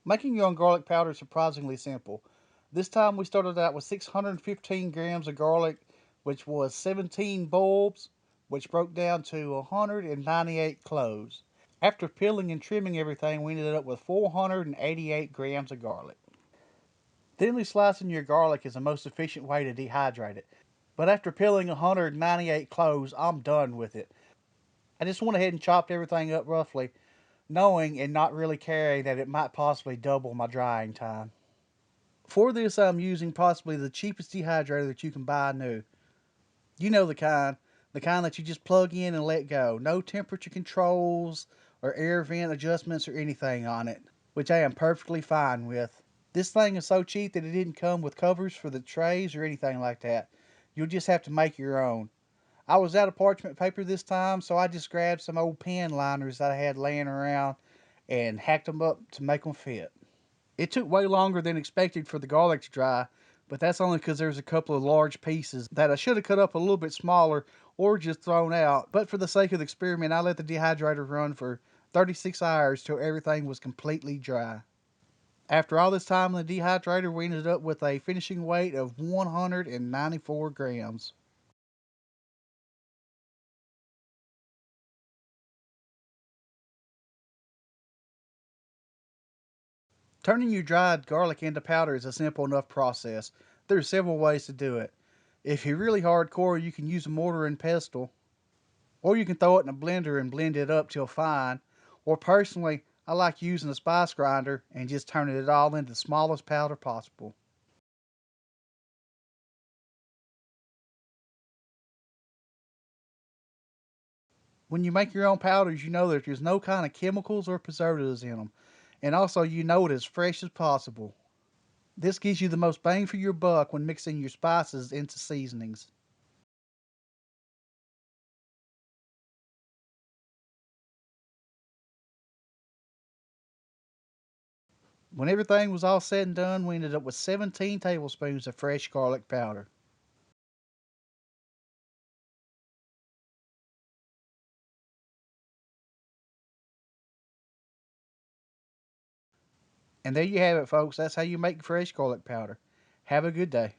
Making your own garlic powder is surprisingly simple. This time we started out with 615 grams of garlic, which was 17 bulbs, which broke down to 198 cloves. After peeling and trimming everything, we ended up with 488 grams of garlic. Thinly slicing your garlic is the most efficient way to dehydrate it. But after peeling 198 cloves, I'm done with it. I just went ahead and chopped everything up roughly, knowing and not really caring that it might possibly double my drying time. For this, I'm using possibly the cheapest dehydrator that you can buy new. You know the kind that you just plug in and let go. No temperature controls or air vent adjustments or anything on it, which I am perfectly fine with. This thing is so cheap that it didn't come with covers for the trays or anything like that. You'll just have to make your own. I was out of parchment paper this time, so I just grabbed some old pen liners that I had laying around and hacked them up to make them fit. It took way longer than expected for the garlic to dry, but that's only because there's a couple of large pieces that I should have cut up a little bit smaller or just thrown out. But for the sake of the experiment, I let the dehydrator run for 36 hours till everything was completely dry. After all this time in the dehydrator, we ended up with a finishing weight of 194 grams. Turning your dried garlic into powder is a simple enough process. There are several ways to do it. If you're really hardcore, you can use a mortar and pestle, or you can throw it in a blender and blend it up till fine. Or personally, I like using a spice grinder and just turning it all into the smallest powder possible. When you make your own powders, you know that there's no kind of chemicals or preservatives in them, and also you know it as fresh as possible. This gives you the most bang for your buck when mixing your spices into seasonings. When everything was all said and done, we ended up with 17 tablespoons of fresh garlic powder. And there you have it, folks. That's how you make fresh garlic powder. Have a good day.